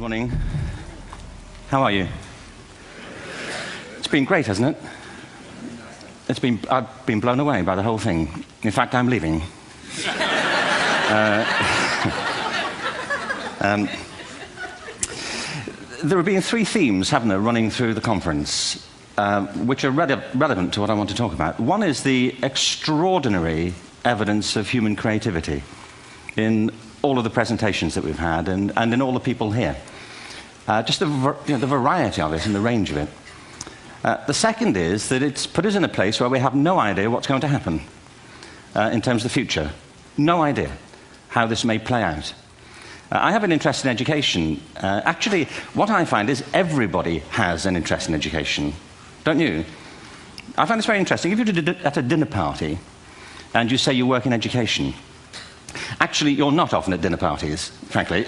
morning. How are you? It's been great, hasn't it? I've been blown away by the whole thing. In fact, I'm leaving. There have been three themes, haven't there, running through the conference, which are relevant to what I want to talk about. One is the extraordinary evidence of human creativity in all of the presentations that we've had and in all the people here. Just the variety of it and the range of it. The second is that it's put us in a place where we have no idea what's going to happen in terms of the future. No idea how this may play out. I have an interest in education. Actually, what I find is everybody has an interest in education. Don't you? I find this very interesting. If you're at a dinner party and you say you work in education, actually, you're not often at dinner parties, frankly,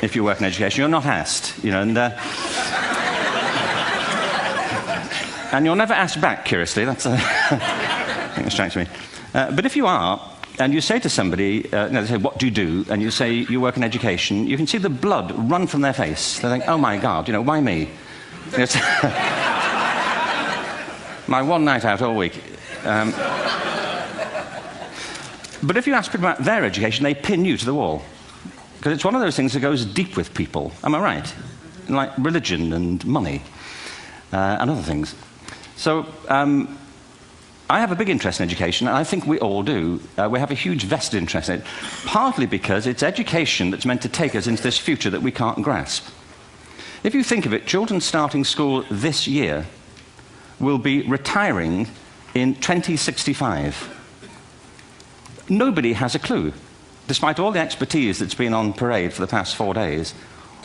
if you work in education. You're not asked, you know, and you're never asked back, curiously. That's I think it strikes me. But if you are, and you say to somebody, they say, what do you do? And you say, you work in education, you can see the blood run from their face. They think, oh my God, you know, why me? It's my one night out all week. But if you ask people about their education, they pin you to the wall. Because it's one of those things that goes deep with people. Am I right? Like religion and money and other things. So I have a big interest in education, and I think we all do. We have a huge vested interest in it, partly because it's education that's meant to take us into this future that we can't grasp. If you think of it, children starting school this year will be retiring in 2065. Nobody has a clue, despite all the expertise that's been on parade for the past 4 days,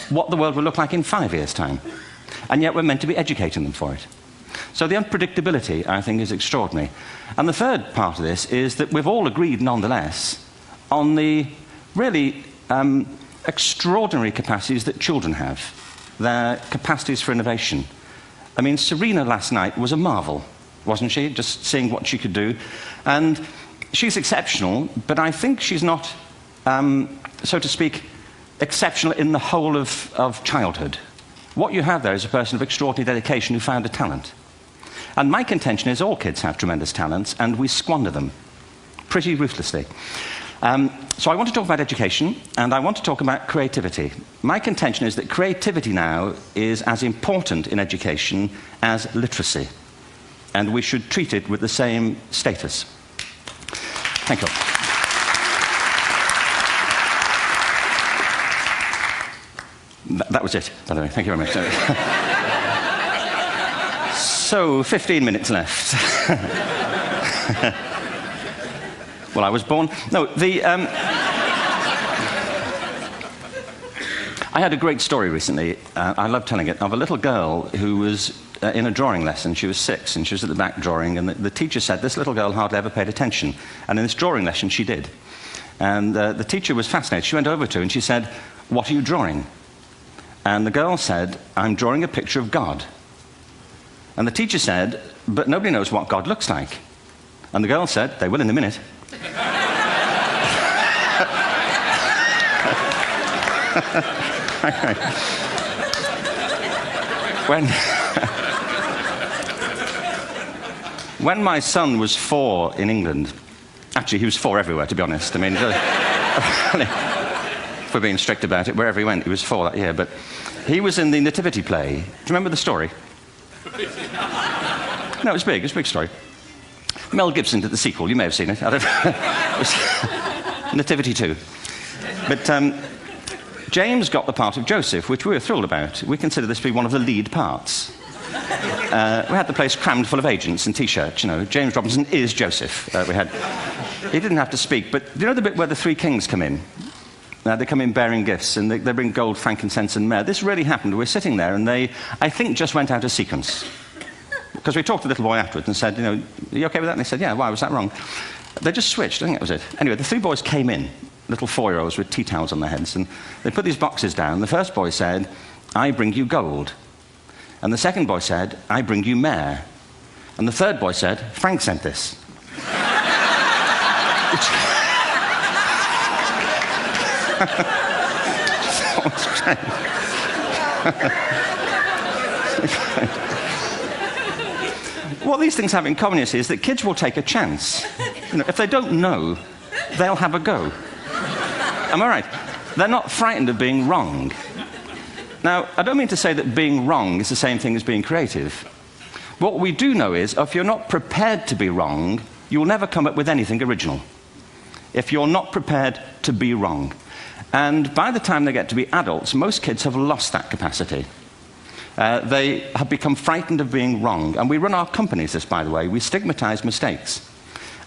what the world will look like in 5 years' time. And yet we're meant to be educating them for it. So the unpredictability, I think, is extraordinary. And the third part of this is that we've all agreed, nonetheless, on the really extraordinary capacities that children have, their capacities for innovation. I mean, Serena last night was a marvel, wasn't she? Just seeing what she could do. And she's exceptional, but I think she's not, so to speak, exceptional in the whole of childhood. What you have there is a person of extraordinary dedication who found a talent. And my contention is all kids have tremendous talents, and we squander them pretty ruthlessly. So I want to talk about education, and I want to talk about creativity. My contention is that creativity now is as important in education as literacy, and we should treat it with the same status. Thank you. That was it, by the way. Thank you very much. So, 15 minutes left. Well, I was born... No, I had a great story recently, I love telling it, of a little girl who was in a drawing lesson. She was 6, and she was at the back drawing, and the teacher said this little girl hardly ever paid attention. And in this drawing lesson, she did. And the teacher was fascinated. She went over to her and she said, what are you drawing? And the girl said, I'm drawing a picture of God. And the teacher said, but nobody knows what God looks like. And the girl said, they will in a minute. When my son was 4 in England, actually he was 4 everywhere, to be honest. I mean, if we're being strict about it, wherever he went, he was 4 that year. But he was in the Nativity play. Do you remember the story? No, it was big. It was a big story. Mel Gibson did the sequel. You may have seen it. I don't know. It was Nativity 2. But James got the part of Joseph, which we were thrilled about. We consider this to be one of the lead parts. We had the place crammed full of agents and T-shirts, you know. James Robinson is Joseph. He didn't have to speak, but do you know the bit where the 3 kings come in? They come in bearing gifts, and they bring gold, frankincense, and myrrh. This really happened. We're sitting there, and they, I think, just went out of sequence. Because we talked to the little boy afterwards and said, you know, are you okay with that? And they said, yeah, why was that wrong? They just switched. I think that was it. Anyway, the 3 boys came in, little 4-year-olds with tea towels on their heads, and they put these boxes down. The first boy said, I bring you gold. And the second boy said, I bring you myrrh. And the third boy said, Frank sent this. What these things have in common, you see, is that kids will take a chance. If they don't know, they'll have a go. Am I right? They're not frightened of being wrong. Now, I don't mean to say that being wrong is the same thing as being creative. What we do know is, if you're not prepared to be wrong, you'll never come up with anything original. If you're not prepared to be wrong. And by the time they get to be adults, most kids have lost that capacity. They have become frightened of being wrong. And we run our companies this, by the way. We stigmatize mistakes.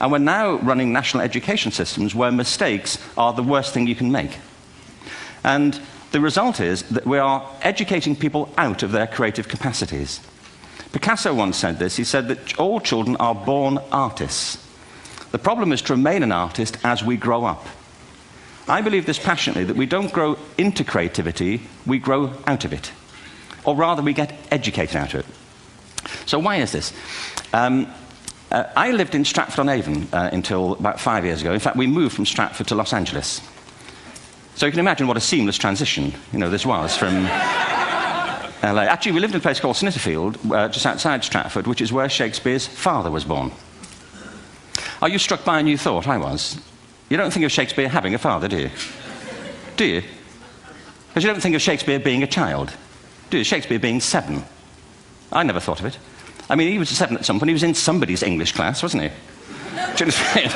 And we're now running national education systems where mistakes are the worst thing you can make. And the result is that we are educating people out of their creative capacities. Picasso once said this. He said that all children are born artists. The problem is to remain an artist as we grow up. I believe this passionately, that we don't grow into creativity, we grow out of it. Or rather, we get educated out of it. So why is this? I lived in Stratford-on-Avon until about 5 years ago. In fact, we moved from Stratford to Los Angeles. So you can imagine what a seamless transition, this was from LA. Actually, we lived in a place called Snitterfield, just outside Stratford, which is where Shakespeare's father was born. Are you struck by a new thought? I was. You don't think of Shakespeare having a father, do you? Do you? Because you don't think of Shakespeare being a child. Do you? Shakespeare being 7. I never thought of it. I mean, he was 7 at some point. He was in somebody's English class, wasn't he? Do you understand?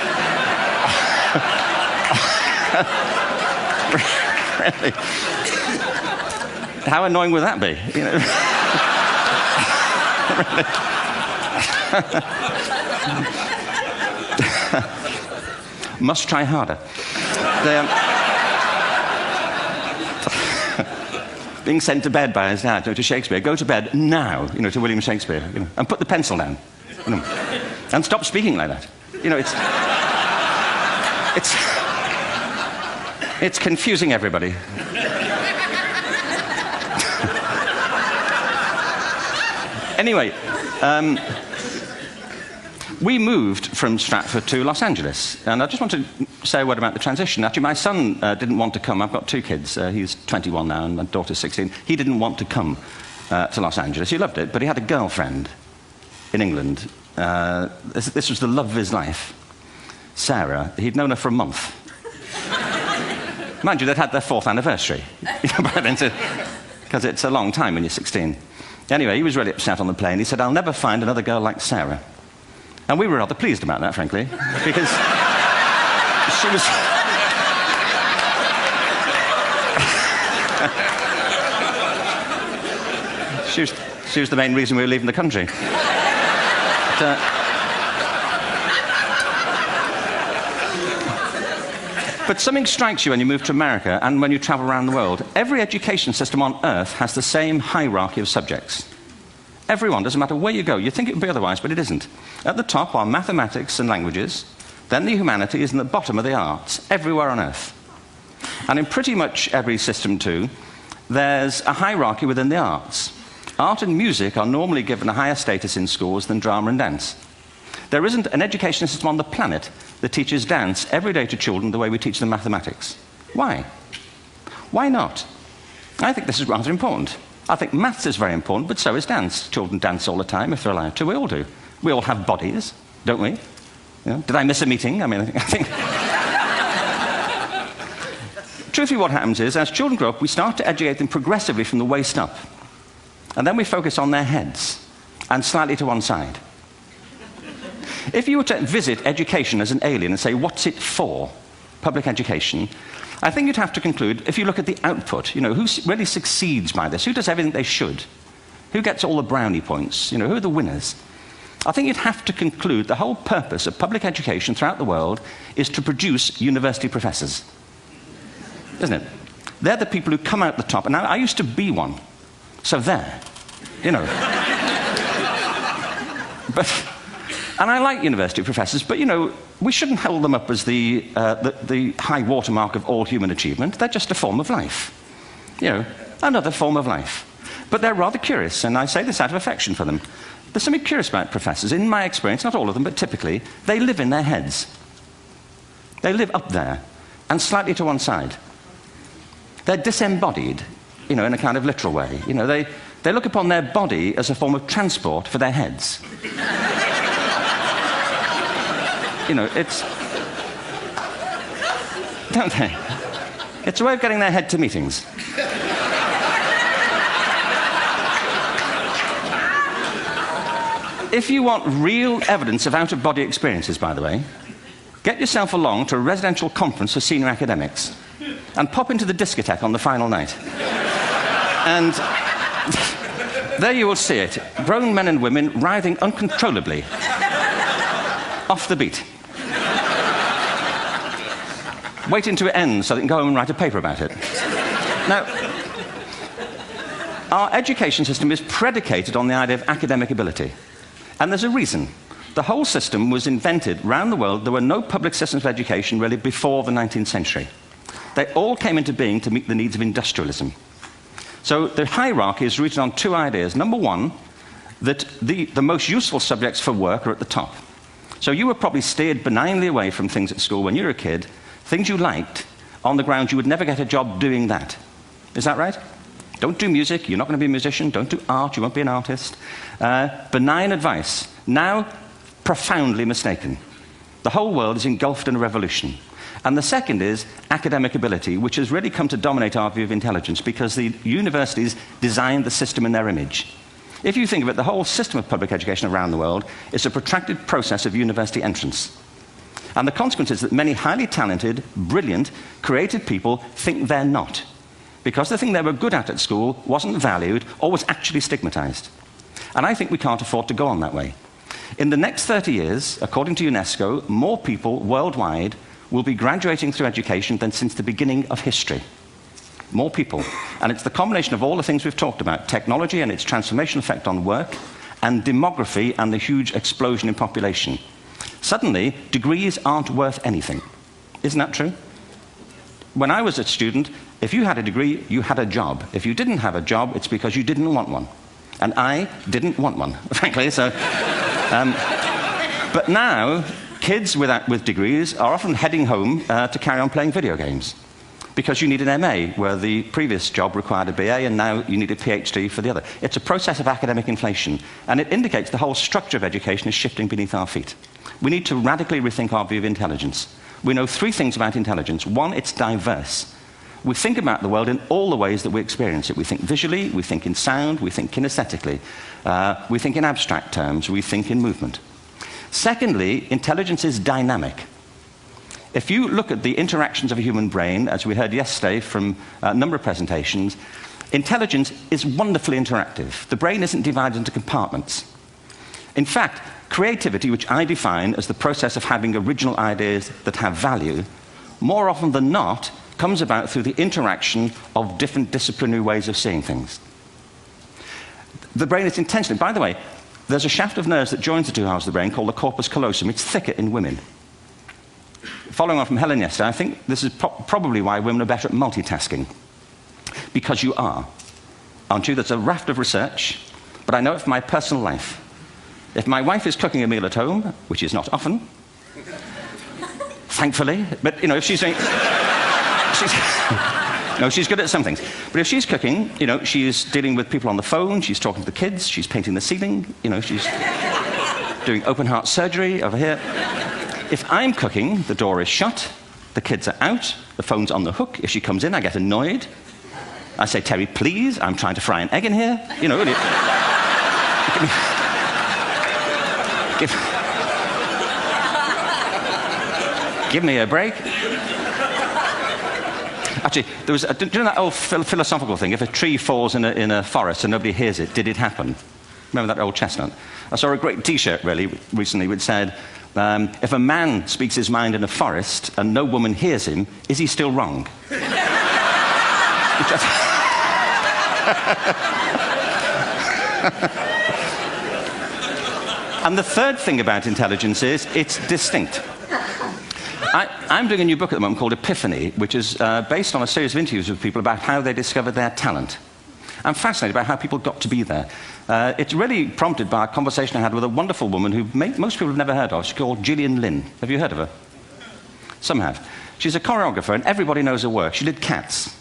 Really? How annoying would that be? Must try harder. Being sent to bed by his dad, to Shakespeare. Go to bed now, to William Shakespeare, and put the pencil down, and stop speaking like that. It's confusing everybody. Anyway, we moved from Stratford to Los Angeles, and I just want to say a word about the transition. Actually, my son didn't want to come. I've got 2 kids. He's 21 now, and my daughter's 16. He didn't want to come to Los Angeles. He loved it, but he had a girlfriend in England. This was the love of his life, Sarah. He'd known her for a month. Mind you, they'd had their 4th anniversary, because it's a long time when you're 16. Anyway, he was really upset on the plane. He said, "I'll never find another girl like Sarah." And we were rather pleased about that, frankly, because she was the main reason we were leaving the country. But something strikes you when you move to America and when you travel around the world. Every education system on Earth has the same hierarchy of subjects. Everyone, doesn't matter where you go. You'd think it would be otherwise, but it isn't. At the top are mathematics and languages, then the humanities, and at the bottom are the arts, everywhere on Earth. And in pretty much every system, too, there's a hierarchy within the arts. Art and music are normally given a higher status in schools than drama and dance. There isn't an education system on the planet that teaches dance every day to children the way we teach them mathematics. Why? Why not? I think this is rather important. I think maths is very important, but so is dance. Children dance all the time if they're allowed to. We all do. We all have bodies, don't we? Did I miss a meeting? I think... Truthfully, what happens is, as children grow up, we start to educate them progressively from the waist up. And then we focus on their heads, and slightly to one side. If you were to visit education as an alien and say, what's it for, public education, I think you'd have to conclude, if you look at the output, who really succeeds by this? Who does everything they should? Who gets all the brownie points? Who are the winners? I think you'd have to conclude the whole purpose of public education throughout the world is to produce university professors. Isn't it? They're the people who come out the top. And I used to be one. So there. And I like university professors, but, we shouldn't hold them up as the high watermark of all human achievement. They're just a form of life. Another form of life. But they're rather curious, and I say this out of affection for them. There's something curious about professors. In my experience, not all of them, but typically, they live in their heads. They live up there, and slightly to one side. They're disembodied, in a kind of literal way. They look upon their body as a form of transport for their heads. It's... Don't they? It's a way of getting their head to meetings. If you want real evidence of out-of-body experiences, by the way, get yourself along to a residential conference for senior academics and pop into the discotheque on the final night. And there you will see it. Grown men and women writhing uncontrollably off the beat, waiting to it ends so they can go home and write a paper about it. Now, our education system is predicated on the idea of academic ability. And there's a reason. The whole system was invented around the world. There were no public systems of education really before the 19th century. They all came into being to meet the needs of industrialism. So the hierarchy is rooted on two ideas. Number one, that the most useful subjects for work are at the top. So you were probably steered benignly away from things at school when you were a kid, things you liked, on the grounds you would never get a job doing that. Is that right? Don't do music, you're not going to be a musician. Don't do art, you won't be an artist. Benign advice, now profoundly mistaken. The whole world is engulfed in a revolution. And the second is academic ability, which has really come to dominate our view of intelligence because the universities designed the system in their image. If you think of it, the whole system of public education around the world is a protracted process of university entrance. And the consequence is that many highly talented, brilliant, creative people think they're not, because the thing they were good at school wasn't valued or was actually stigmatized. And I think we can't afford to go on that way. In the next 30 years, according to UNESCO, more people worldwide will be graduating through education than since the beginning of history. More people. And it's the combination of all the things we've talked about, technology and its transformational effect on work, and demography and the huge explosion in population. Suddenly, degrees aren't worth anything. Isn't that true? When I was a student, if you had a degree, you had a job. If you didn't have a job, it's because you didn't want one. And I didn't want one, frankly. So, but now, kids with degrees are often heading home to carry on playing video games because you need an MA, where the previous job required a BA, and now you need a PhD for the other. It's a process of academic inflation, and it indicates the whole structure of education is shifting beneath our feet. We need to radically rethink our view of intelligence. We know three things about intelligence. One, it's diverse. We think about the world in all the ways that we experience it. We think visually, we think in sound, we think kinesthetically, we think in abstract terms, we think in movement. Secondly, intelligence is dynamic. If you look at the interactions of a human brain, as we heard yesterday from a number of presentations, intelligence is wonderfully interactive. The brain isn't divided into compartments. In fact, creativity, which I define as the process of having original ideas that have value, more often than not, comes about through the interaction of different disciplinary ways of seeing things. The brain is intentionally... By the way, there's a shaft of nerves that joins the two halves of the brain called the corpus callosum. It's thicker in women. Following on from Helen yesterday, I think this is probably why women are better at multitasking. Because you are. Aren't you? There's a raft of research, but I know it from my personal life. If my wife is cooking a meal at home, which is not often, thankfully, but, if she's doing... No, she's good at some things. But if she's cooking, she's dealing with people on the phone, she's talking to the kids, she's painting the ceiling, she's doing open heart surgery over here. If I'm cooking, the door is shut, the kids are out, the phone's on the hook. If she comes in, I get annoyed. I say, Terry, please, I'm trying to fry an egg in here. Really. Give me a break. Actually, do you know that old philosophical thing? If a tree falls in a forest and nobody hears it, did it happen? Remember that old chestnut? I saw a great T-shirt recently which said, if a man speaks his mind in a forest and no woman hears him, is he still wrong? And the third thing about intelligence is it's distinct. I'm doing a new book at the moment called Epiphany, which is based on a series of interviews with people about how they discovered their talent. I'm fascinated by how people got to be there. It's really prompted by a conversation I had with a wonderful woman who most people have never heard of. She's called Gillian Lynn. Have you heard of her? Some have. She's a choreographer, and everybody knows her work. She did Cats.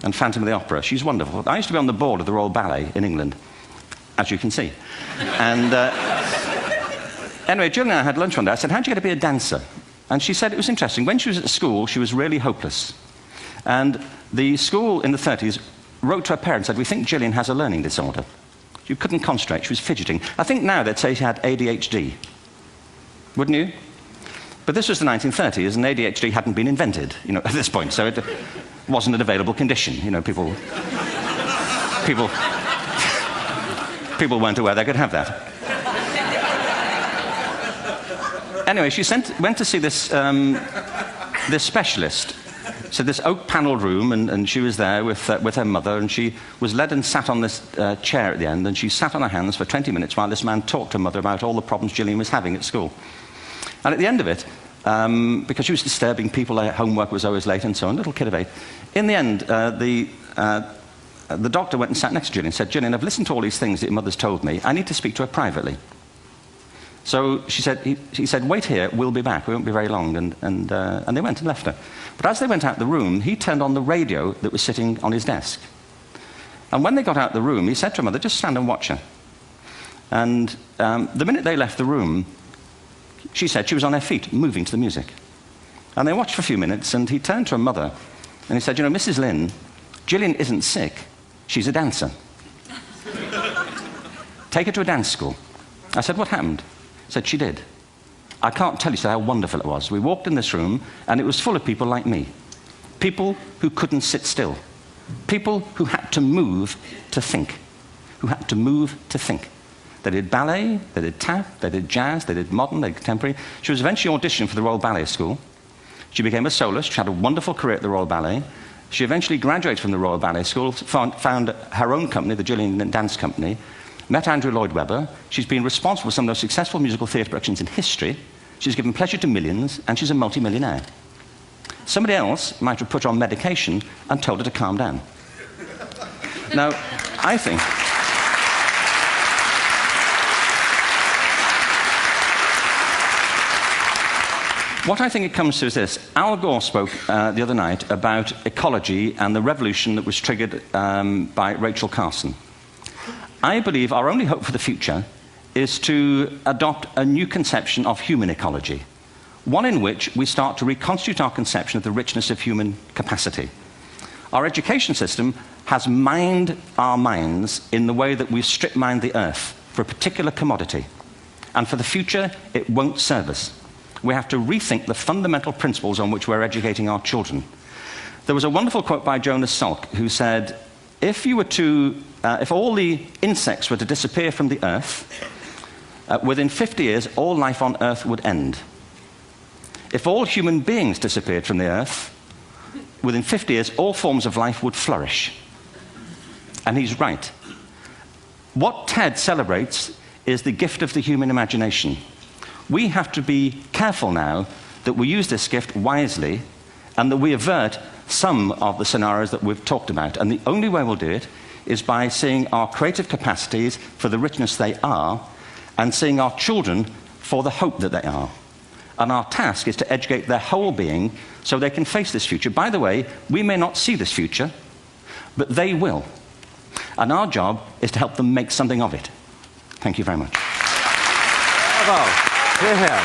and Phantom of the Opera. She's wonderful. I used to be on the board of the Royal Ballet in England, as you can see. And anyway, Gillian and I had lunch one day. I said, how'd you get to be a dancer? And she said it was interesting. When she was at school, she was really hopeless. And the school in the 30s wrote to her parents and said, we think Gillian has a learning disorder. She couldn't concentrate, she was fidgeting. I think now they'd say she had ADHD. Wouldn't you? But this was the 1930s, and ADHD hadn't been invented, at this point, so it wasn't an available condition. People weren't aware they could have that. Anyway, she went to see this specialist. So this oak-panelled room, and she was there with her mother, and she was led and sat on this chair at the end, and she sat on her hands for 20 minutes while this man talked to her mother about all the problems Gillian was having at school. And at the end of it, because she was disturbing people, her homework was always late and so on, little kid of 8, in the end, the doctor went and sat next to Gillian and said, Gillian, I've listened to all these things that your mother's told me. I need to speak to her privately. So he said, wait here, we'll be back. We won't be very long. And they went and left her. But as they went out the room, he turned on the radio that was sitting on his desk. And when they got out the room, he said to her mother, just stand and watch her. And the minute they left the room, she said she was on her feet, moving to the music. And they watched for a few minutes, and he turned to her mother, and he said, Mrs. Lynn, Gillian isn't sick, she's a dancer. Take her to a dance school. I said, what happened? He said, she did. I can't tell you how wonderful it was. We walked in this room, and it was full of people like me. People who couldn't sit still. People who had to move to think. Who had to move to think. They did ballet, they did tap, they did jazz, they did modern, they did contemporary. She was eventually auditioned for the Royal Ballet School. She became a soloist. She had a wonderful career at the Royal Ballet. She eventually graduated from the Royal Ballet School, found her own company, the Gillian Dance Company, met Andrew Lloyd Webber. She's been responsible for some of the most successful musical theatre productions in history. She's given pleasure to millions, and she's a multi-millionaire. Somebody else might have put her on medication and told her to calm down. Now, I think... What I think it comes to is this. Al Gore spoke the other night about ecology and the revolution that was triggered by Rachel Carson. I believe our only hope for the future is to adopt a new conception of human ecology, one in which we start to reconstitute our conception of the richness of human capacity. Our education system has mined our minds in the way that we've strip-mined the earth for a particular commodity, and for the future, it won't serve us. We have to rethink the fundamental principles on which we're educating our children. There was a wonderful quote by Jonas Salk, who said, if all the insects were to disappear from the earth, within 50 years, all life on earth would end. If all human beings disappeared from the earth, within 50 years, all forms of life would flourish. And he's right. What TED celebrates is the gift of the human imagination. We have to be careful now that we use this gift wisely and that we avert some of the scenarios that we've talked about. And the only way we'll do it is by seeing our creative capacities for the richness they are and seeing our children for the hope that they are. And our task is to educate their whole being so they can face this future. By the way, we may not see this future, but they will. And our job is to help them make something of it. Thank you very much. Bravo. Here, here.